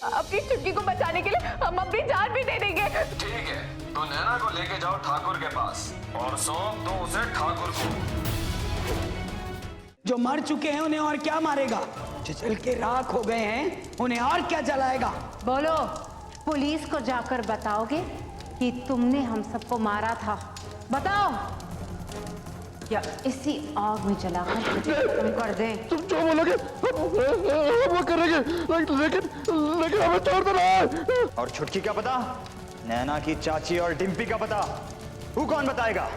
अपनी चुटकी को बचाने के लिए हम अपनी जान भी दे देंगे। ठीक है, तो नैना को लेके जाओ ठाकुर के पास और सौंप दो उसे ठाकुर को। जो मर चुके हैं उन्हें और क्या मारेगा, जो जल के राख हो गए हैं उन्हें और क्या जलाएगा। बोलो, पुलिस को जाकर बताओगे कि तुमने हम सबको मारा था? बताओ, या इसी आग में जलाकर खत्म कर दें? तुम जो बोलोगे हम वो करेंगे, लेकिन हमें छोड़ देना। और छुटकी का पता, नैना की चाची और डिम्पी का पता, वो कौन बताएगा?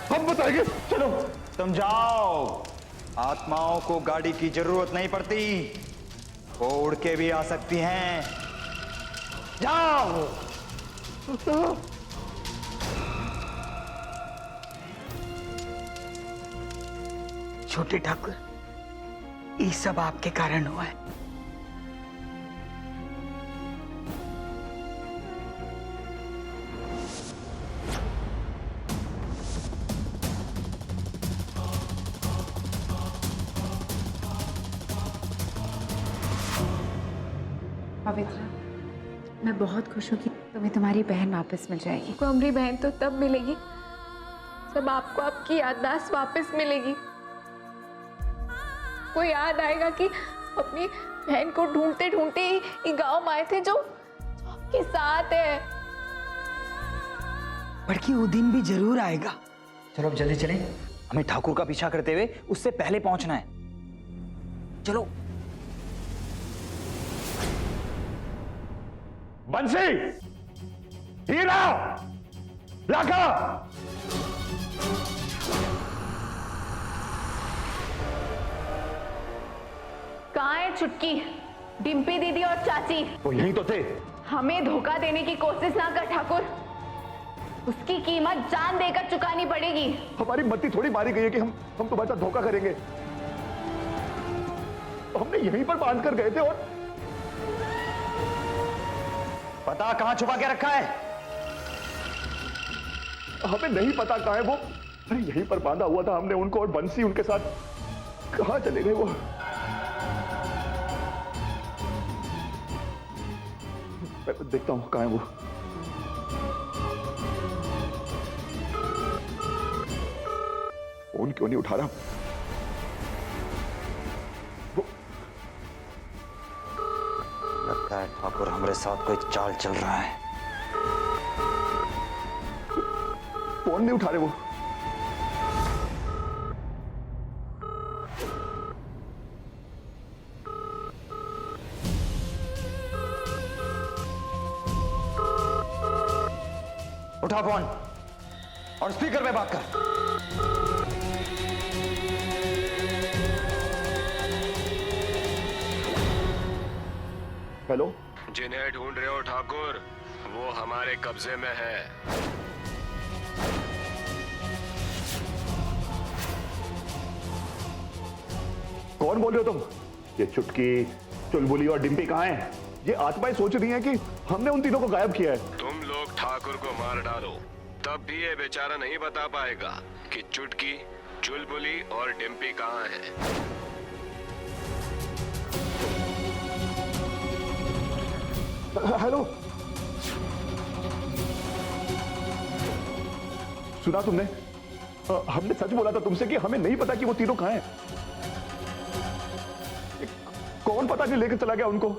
हम बताएंगे। चलो तुम जाओ, आत्माओं को गाड़ी की जरूरत नहीं पड़ती, वो उड़ के भी आ सकती हैं। जाओ। छोटे ठाकुर, ये सब आपके कारण हुआ है। पवित्र, मैं बहुत खुश हूँ कि तुम्हें तुम्हारी बहन वापस मिल जाएगी। को हमारी बहन तो तब मिलेगी जब आपको आपकी याददाश्त वापस मिलेगी। को याद आएगा कि अपनी बहन को ढूंढते ढूंढते ही गांव में आए थे जो आपके साथ है। बड़की वो दिन भी जरूर आएगा। चलो अब जल्दी चलें, हमें ठाकुर का पीछा करते हुए उससे पहले पहुंचना है। चलो। बंसी, हीरा, लाखा, कहाँ है छुटकी, डिम्पी दीदी और चाची? वो यहीं तो थे। हमें धोखा देने की कोशिश ना कर ठाकुर, उसकी कीमत जान देकर चुकानी पड़ेगी। हमारी मत्ती थोड़ी मारी गई है कि हम तुम्हारे साथ धोखा करेंगे। हमने यहीं पर बांध कर गए थे और पता कहां छुपा के रखा है? हमें नहीं पता कहां है वो। अरे यहीं पर बांधा हुआ था हमने उनको, और बंसी उनके साथ कहां चले गए वो? मैं देखता हूं कहां है वो। फोन क्यों नहीं उठा रहा? लगता है ठाकुर हमारे साथ कोई चाल चल रहा है। फोन नहीं उठा रहे वो। उठा फोन और स्पीकर पे बात कर। हेलो, जिन्हें ढूंढ रहे हो ठाकुर, वो हमारे कब्जे में है। कौन बोल रहे हो तुम? ये चुटकी, चुलबुली और डिम्पी कहां हैं? ये आत्माएं सोच रही हैं कि हमने उन तीनों को गायब किया है। तुम लोग ठाकुर को मार डालो, तब भी ये बेचारा नहीं बता पाएगा कि चुटकी, चुलबुली और डिम्पी कहां है। हेलो, सुना तुमने? हमने सच बोला था तुमसे कि हमें नहीं पता कि वो तीनों कहां हैं। कौन पता नहीं लेकर चला गया उनको।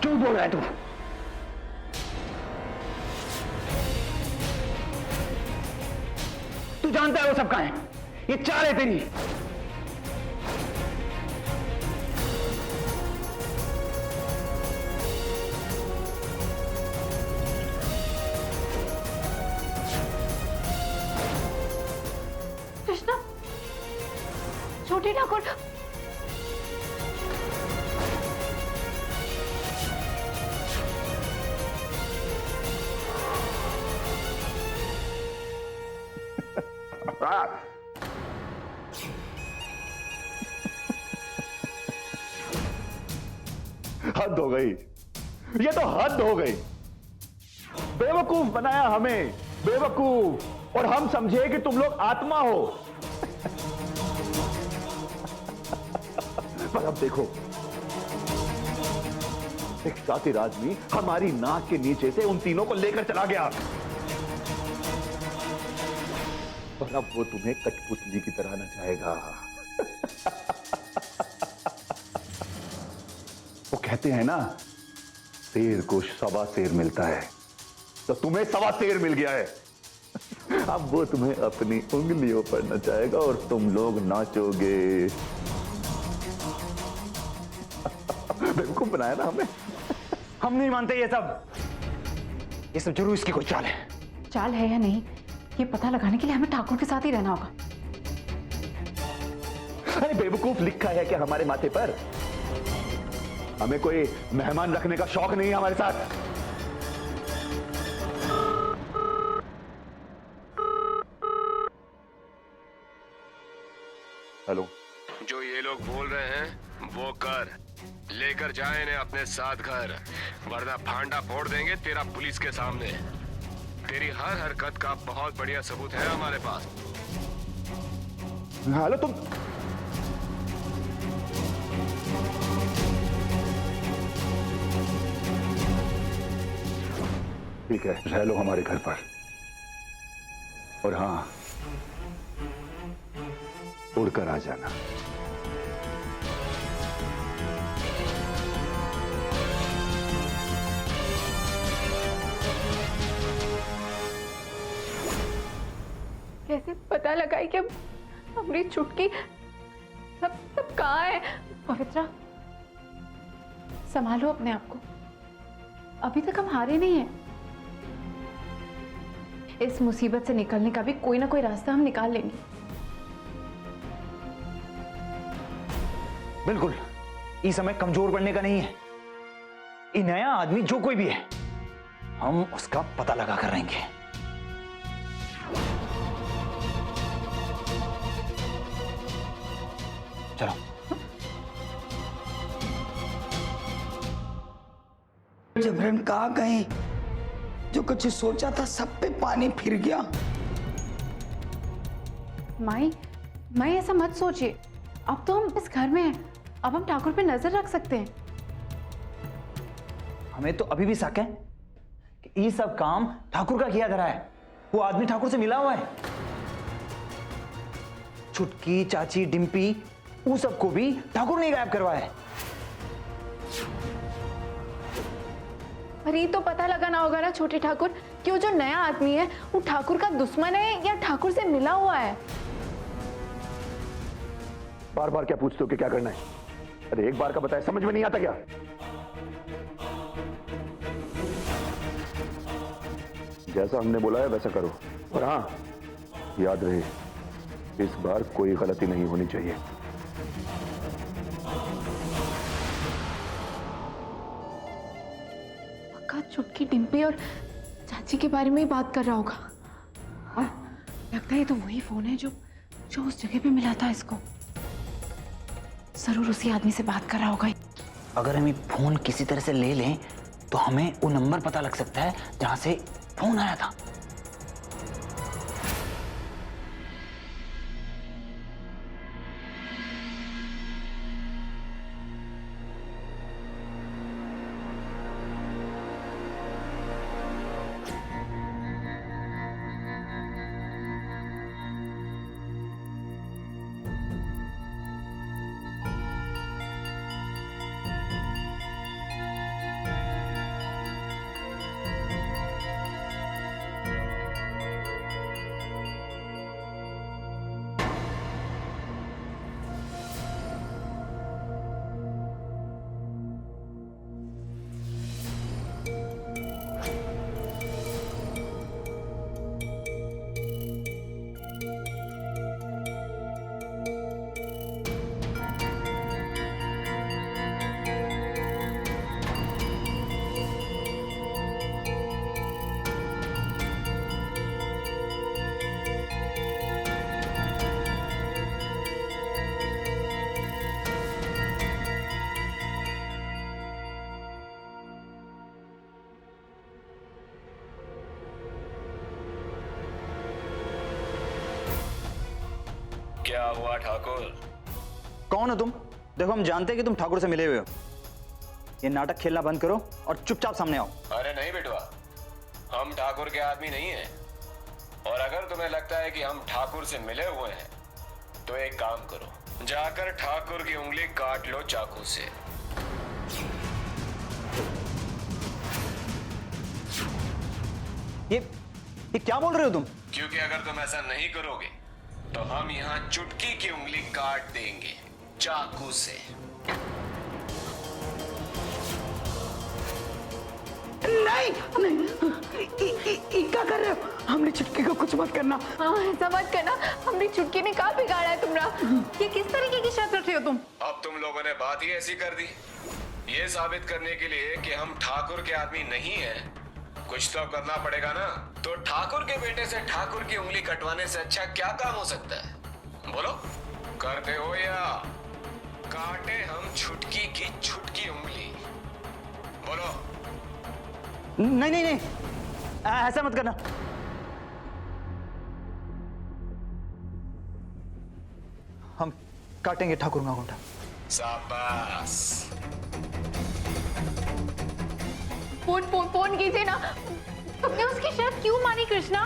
क्यों बोल रहा है तू? तू जानता है वो सब कहां है? ये चाल है तेरी। कृष्णा, छोटे ठाकुर, हद हो गई, ये तो हद हो गई। बेवकूफ बनाया हमें बेवकूफ, और हम समझे कि तुम लोग आत्मा हो। पर अब देखो, एक शातिर आदमी हमारी नाक के नीचे से उन तीनों को लेकर चला गया, और अब वो तुम्हें कठपुतली की तरह नचाएगा। वो कहते हैं ना, शेर को सवा शेर मिलता है, तो तुम्हें सवा शेर मिल गया है। अब वो तुम्हें अपनी उंगलियों पर नचाएगा और तुम लोग नाचोगे। बेवकूफ बनाया ना हमें। हम नहीं मानते ये सब जरूर इसकी कोई चाल है। चाल है या नहीं, ये पता लगाने के लिए हमें ठाकुर के साथ ही रहना होगा। अरे बेवकूफ, लिखा है क्या हमारे माथे पर? हमें कोई मेहमान रखने का शौक नहीं है हमारे साथ। हेलो। जो ये लोग बोल रहे हैं वो कर, लेकर जाए इन्हें अपने साथ घर, वरना फांडा फोड़ देंगे तेरा पुलिस के सामने। तेरी हर हरकत का बहुत बढ़िया सबूत है हमारे पास। हेलो तुम। ठीक है, रह लो हमारे घर पर, और हाँ, उड़कर आ जाना। कैसे पता लगाई कि हमारी चुटकी सब सब कहाँ है? पवित्रा, संभालो अपने आप को, अभी तक हम हारे नहीं हैं। इस मुसीबत से निकलने का भी कोई ना कोई रास्ता हम निकाल लेंगे। बिल्कुल, ये समय कमजोर पड़ने का नहीं है। ये नया आदमी जो कोई भी है, हम उसका पता लगा कर रहेंगे। चलो। जबरन कहाँ गए? जो कुछ सोचा था सब पे पानी फिर गया। माई ऐसा मत सोचिए, अब तो हम इस घर में हैं, अब हम ठाकुर पे नजर रख सकते हैं। हमें तो अभी भी शक है कि ये सब काम ठाकुर का किया जा रहा है। वो आदमी ठाकुर से मिला हुआ है। छुटकी, चाची, डिम्पी, वो सबको भी ठाकुर ने गायब करवाया है। पर ये तो पता लगाना होगा ना छोटे ठाकुर, कि वो जो नया आदमी है वो ठाकुर का दुश्मन है या ठाकुर से मिला हुआ है। बार बार क्या पूछते हो कि क्या करना है? अरे एक बार का बताया, समझ में नहीं आता क्या? जैसा हमने बोला है वैसा करो, और हाँ, याद रहे, इस बार कोई गलती नहीं होनी चाहिए। पक्का चुटकी, डिम्पी और चाची के बारे में ही बात कर रहा होगा। और लगता है ये तो वही फोन है जो उस जगह पे मिला था इसको। जरूर उसी आदमी से बात कर रहा होगा। अगर हम ये फोन किसी तरह से ले लें तो हमें वो नंबर पता लग सकता है जहां से फोन आया था। हुआ ठाकुर? कौन हो तुम? देखो हम जानते हैं कि तुम ठाकुर से मिले हुए हो। ये नाटक खेलना बंद करो और चुपचाप सामने आओ। अरे नहीं बेटवा, हम ठाकुर के आदमी नहीं हैं। और अगर तुम्हें लगता है कि हम ठाकुर से मिले हुए हैं तो एक काम करो, जाकर ठाकुर की उंगली काट लो चाकू से। ये क्या बोल रहे हो तुम? क्योंकि अगर तुम ऐसा नहीं करोगे तो हम यहाँ चुटकी की उंगली काट देंगे चाकू से। नहीं क्या कर रहे हो? हमने चुटकी को कुछ मत करना। हाँ, ऐसा मत करना। हमने चुटकी ने कहा बिगाड़ा है तुमरा। ये किस तरीके की शर्त रख रहे हो तुम? अब तुम लोगों ने बात ही ऐसी कर दी। ये साबित करने के लिए कि हम ठाकुर के आदमी नहीं हैं, कुछ तो करना पड़ेगा ना। तो ठाकुर के बेटे से ठाकुर की उंगली कटवाने से अच्छा क्या काम हो सकता है? बोलो, करते हो या काटे हम छुटकी की छुटकी उंगली? बोलो। नहीं नहीं नहीं, ऐसा मत करना। हम काटेंगे ठाकुर का अंगूठा। शाबाश। फोन कीजिए ना। तुमने उसकी शर्त क्यों मानी कृष्णा?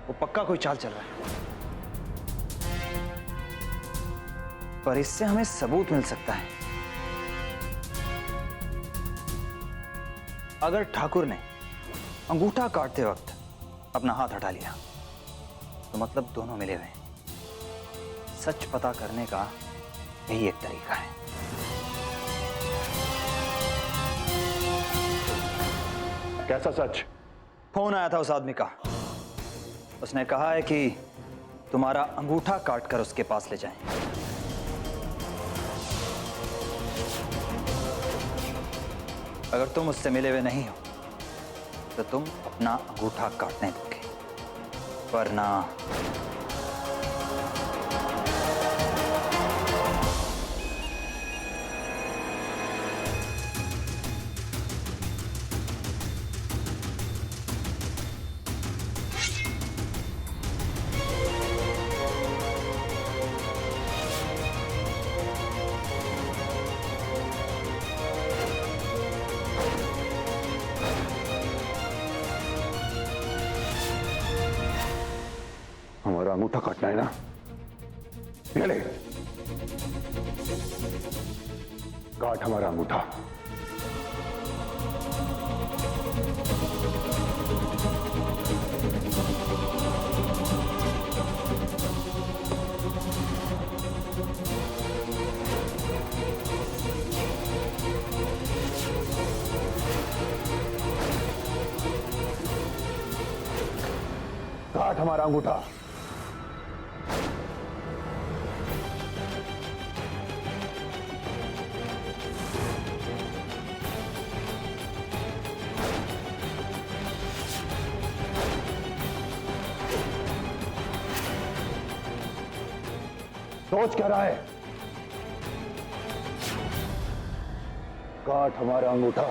वो पक्का कोई चाल चल रहा है, पर इससे हमें सबूत मिल सकता है। अगर ठाकुर ने अंगूठा काटते वक्त अपना हाथ हटा लिया तो मतलब दोनों मिले हुए हैं। सच पता करने का यही एक तरीका है। कैसा सच? फोन आया था उस आदमी का। उसने कहा है कि तुम्हारा अंगूठा काटकर उसके पास ले जाएं। अगर तुम उससे मिले हुए नहीं हो तो तुम अपना अंगूठा काटने दोगे, वरना हमारा अंगूठा काटना है ना? ये ले, काट हमारा अंगूठा। काट हमारा अंगूठा। सोच क्या रहा है? काट हमारा अंगूठा।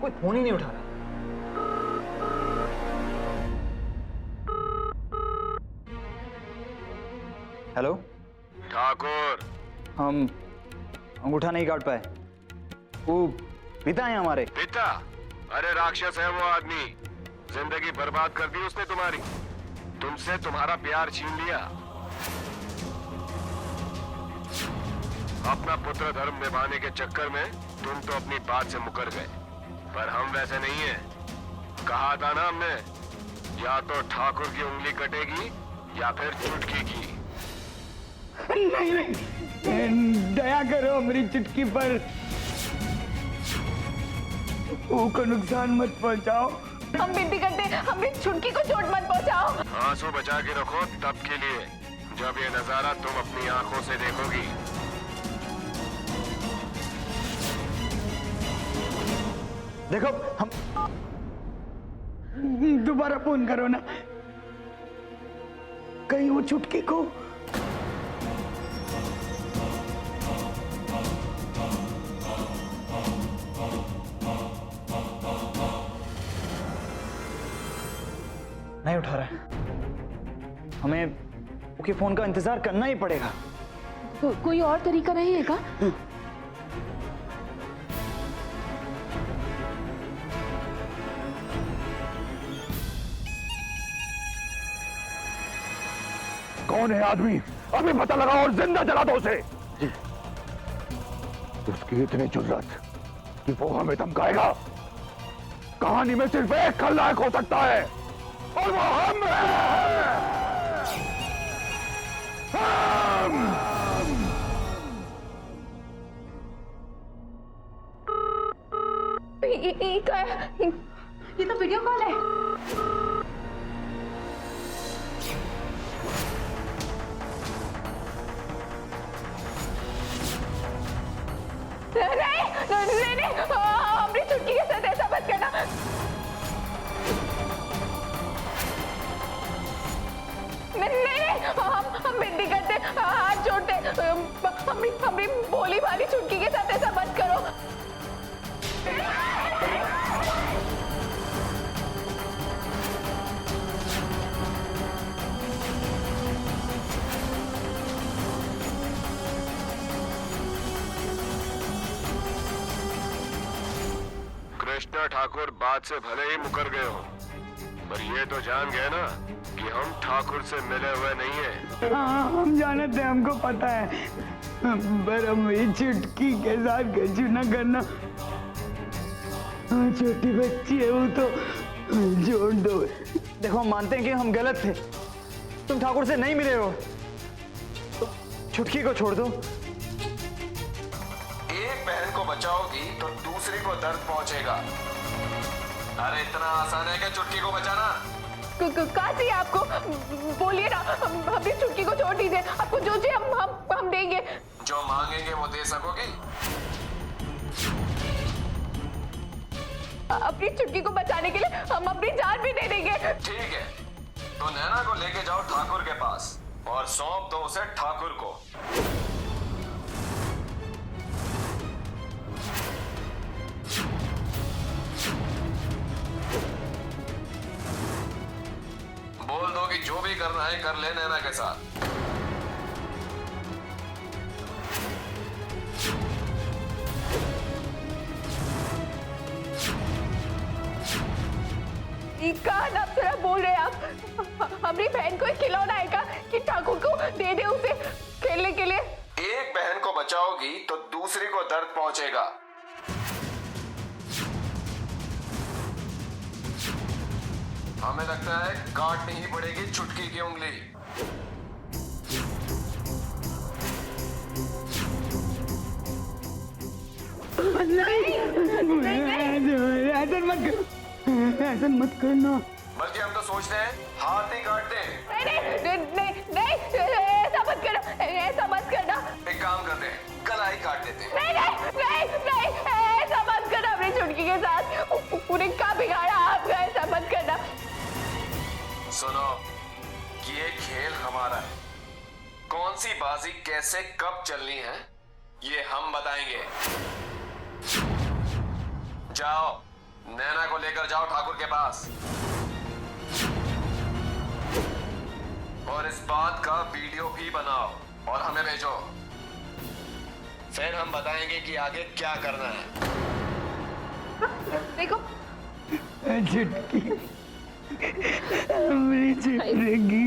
कोई फोन ही नहीं उठा रहा। हेलो ठाकुर, हम अंगूठा नहीं काट पाए। वो पिता है हमारे। पिता? अरे राक्षस है वो आदमी। जिंदगी बर्बाद कर दी उसने तुम्हारी। तुमसे तुम्हारा प्यार छीन लिया। अपना पुत्र धर्म निभाने के चक्कर में तुम तो अपनी बात से मुकर गए, पर हम वैसे नहीं हैं। कहा था ना हमने, या तो ठाकुर की उंगली कटेगी या फिर चुटकी की। नहीं नहीं, दया करो मेरी चुटकी पर, को नुकसान मत पहुंचाओ। हम विनती करते हैं, हमारी छुटकी को चोट मत पहुंचाओ। आंसू बचा के रखो तब के लिए जब ये नजारा तुम अपनी आंखों से देखोगी। देखो हम दोबारा फोन करो ना, कहीं वो चुटकी को। नहीं उठा रहा है, हमें उसके फोन का इंतजार करना ही पड़ेगा। कोई और तरीका नहीं है क्या? कौन है आदमी? अभी पता लगाओ और जिंदा जला दो उसे। उसकी इतनी जुर्रत कि वो हमें धमकाएगा। कहानी में सिर्फ एक खलनायक हो सकता है और वो हम हैं। ये तो वीडियो कॉल है। नहीं, हमारी चुटकी के साथ ऐसा मत करना। नहीं, हम विनती करते, हाथ जोड़ते, हमारी भोली भाली चुटकी के साथ ऐसा मत करो। कृष्णा ठाकुर बात से भले ही मुकर गए हो, पर ये तो जान गए ना कि हम ठाकुर से मिले हुए नहीं हैं। हाँ, हम जानते हैं, हमको पता है, पर हम ये चुटकी के साथ गजू न करना। हाँ, छोटी बच्ची है वो तो जोड़ दो। देखो हम मानते हैं कि हम गलत थे, तुम ठाकुर से नहीं मिले हो, तो छुटकी को छोड़ दो। एक बहन को बचाओगी तो दूसरी को दर्द पहुंचेगा। अरे इतना आसान है क्या चुटकी को बचाना? कहाँ चाहिए आपको? बोलिए ना, हमारी चुटकी को छोड़ दीजिए। आपको जो चाहिए हम देंगे। जो मांगेंगे वो दे सकोगी? अपनी चुटकी को बचाने के लिए हम अपनी जान भी दे देंगे। ठीक है, तो नैना को लेके जाओ ठाकुर के पास और सौंप दो उसे ठाकुर को। बोल दो कि जो भी करना है कर ले नैना के साथ। कहा ना जरा बोल रहे आप? हमारी बहन को एक खिलौना है का कि ठाकुर को दे दे उसे खेलने के लिए? एक बहन को बचाओगी तो दूसरी को दर्द पहुंचेगा। हमें लगता है काटनी ही पड़ेगी चुटकी की उंगली। ऐसा मत करो, ऐसा मत करना। बल्कि हम तो सोचते हैं हाथ ही काटते हैं। नहीं, ऐसा मत करना, ऐसा मत करना। एक काम करते हैं, गला ही काट देते हैं। नहीं, ऐसा मत करना अपनी चुटकी के साथ। पूरे का बिगाड़ा आपका, ऐसा मत करना। सुनो, ये खेल हमारा है। कौन सी बाजी कैसे कब चलनी है ये हम बताएंगे। जाओ, नैना को लेकर जाओ ठाकुर के पास और इस बात का वीडियो भी बनाओ और हमें भेजो। फिर हम बताएंगे कि आगे क्या करना है। देखो चुटकी, मेरी चुटकी।